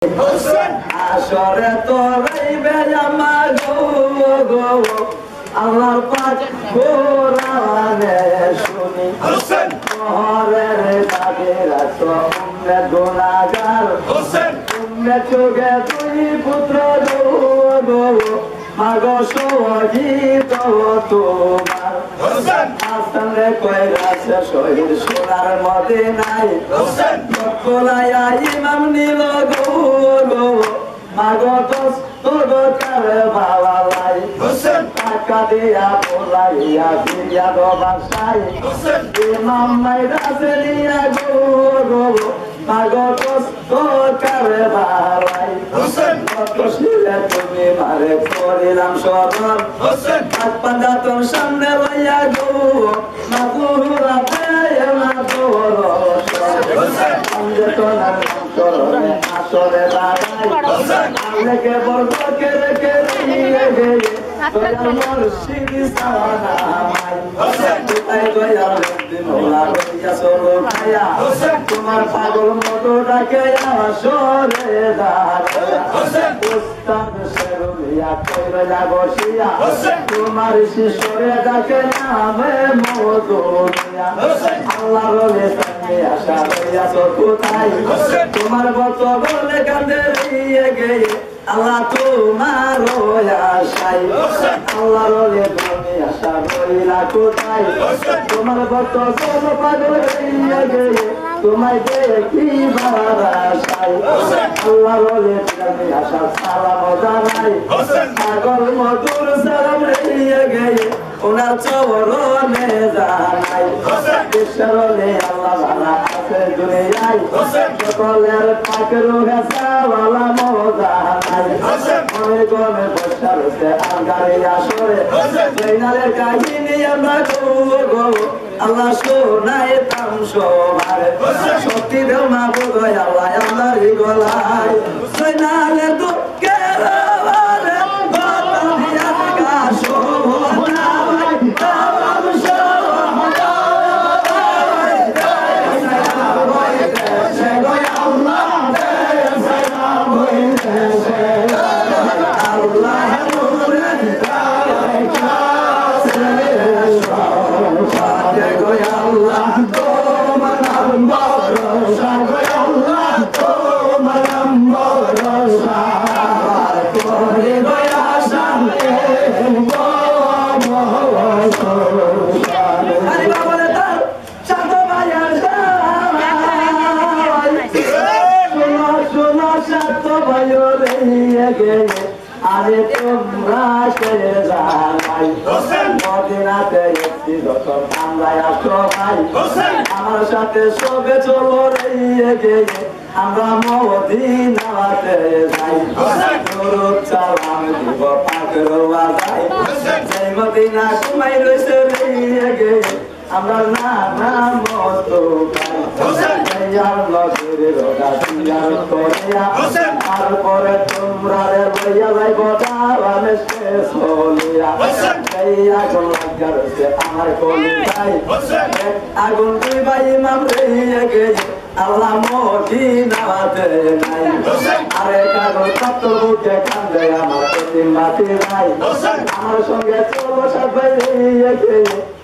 আসরে তোরাইবে আমার গো আল্লাহর পাক কোরআনে শুনি শহরের দাবিরা তো উম্মত গুনাহগার উম্মত চোখে তুই পুত্র গো মাগো শহীদ তোমার আসানে কইরাছে শহীদ সোনার মদিনায় কোলায়া ইমাম নীল গো মাগো তোর কারে ভালাই টাকা দিয়া বলাইয়া দিয়া গো বাসায় ইমাম মাইরাছে নিয়া গো মাগো তোর কারে ভালাই কত শিলে তুমি মারে করিলাম স্মরণ হাত পাঞ্জা তোর সামনে লইয়া গো মাগুরা দেয় না তোর সঙ্গে তোর চরণে আসরে দাঁড়াই আমলেকে বরকে রেখে নিয়ে গেলে দয়াল মুর্শিদ সালামাই কোথায় দয়াল মোলা রইয়া সরো খায়া তোমার পাগল মতো ডাকে আসরে দাঁড়াই উস্তাদ শেরুলিয়া কইরা বসিয়া তোমার শিশরে ডাকে নামে মধুরিয়া আল্লাহ রলে সঙ্গে আশা রইয়াছো কোথায় তোমার বত বলে কান্দে দিয়ে গেয়ে আল্লাহ তোমার আশাই আল্লাহ রলে তুমি আশা রইলা কোথায় তোমার বত বলে পাগল দিয়ে গেয়ে তোমায় দেখিবার আশাই আল্লাহ রলে তুমি আশা সালাম জানাই পাগল মধুর সালাম দিয়ে গেয়ে ওনার চরণে জানাই ঈশ্বরে আল্লাহ ভালা আছে দুনিয়ায় সকলের পাকের গাছাওয়ালা মজা নাই মনে গমে বসার হচ্ছে আগারে আসরে জৈনালের কাহিনী আমরা গো আল্লাহ শোনায় তাম সবার সত্যি দেও না বোধয় আল্লাহ আল্লাহর গলায় জৈনালের দুঃখের আওয়াজে বাতা দিয়া গাছো আরে তোমরা ছেড়ে যাই মদিনাতে একটি যখন আমরা আসো ভাই আমার সাথে সবে চলো রে গিয়ে আমরা মদিনাতে যাই দরুদ সালাম দিব পাকের ওয়াজাই সেই মদিনা ঘুমাই রইছে রে গিয়ে আমরা না মতো তারপরে তোমরা লইয়া যাই গোটা আমার কলি যাই আগুন তুই ভাই ইমাম রে গেছে আল্লাহ মদিনাতে নাই আরে কাগজ তত্ত্ব বুকে কান্দে আমার প্রতিমাতি নাই আমার সঙ্গে চলো সবাই রে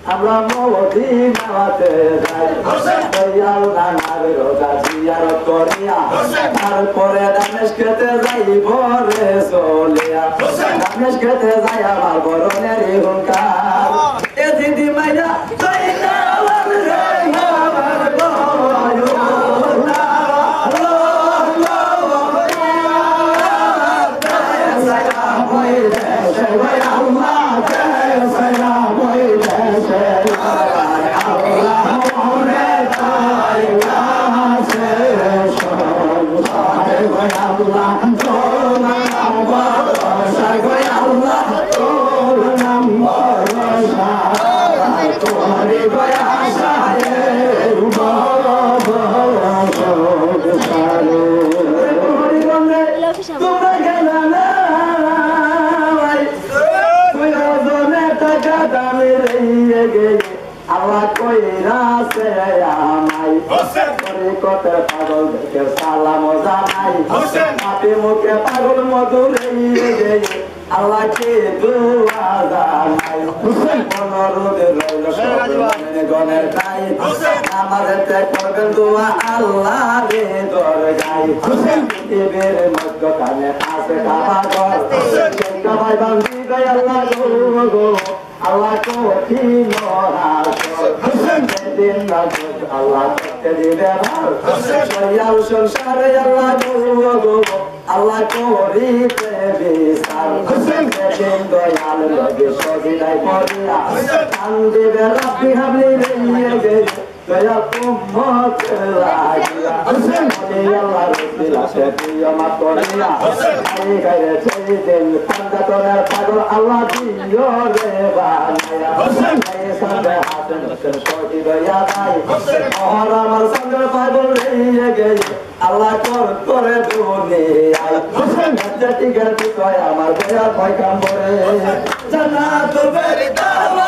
আমরা মদিনাতে যাই দয়াল নানার রোজা জিয়ারত করিয়া তারপরে দামেশকেতে যাইব রে চলিয়া দামেশকেতে যাই আমার বরণের হুঙ্কার এ দিদি মাইয়া জয়নাল রে আমার আল্লাহ কইরা সে আমায় কত পাগল দেখে সালাম জানাই পাপি মুখে পাগল মধুরে আল্লাহ কে দুয়া জানাই অনুরোধে রইল গণের তাই আমাদের ত্যাগ করবেন দোয়া আল্লাহ রে দরজায় পৃথিবীর মধ্যখানে আছে কাবাঘর সেই কাবায় বান্ধি গায় আল্লাহ গো আল্লাহ কঠিন দিন আল্লাহ করতে দিবে ভার সংসারে আল্লাহ গো আল্লাহ করিতে বিচার সেদিন দয়াল লগে সজিদাই পড়িয়া কান্দিবে রাব্বি হাবলি রে গে দয়া উম্মত লাগিয়া আল্লাহ রসুল আসে প্রিয় মা করিয়া আই গায়ে সেদিন কান্দাতনের পাগল আল্লাহ দিও রে বানায়া এই সামনে হাসেন সজি দয়া নাই ওহর আমার সঙ্গে পাগল রে গে আল্লাহ করে দুনিয়ায় জাতি গতি কয় আমার দয়া ভয় কাম করে জান্নাতুল ফেরদাউস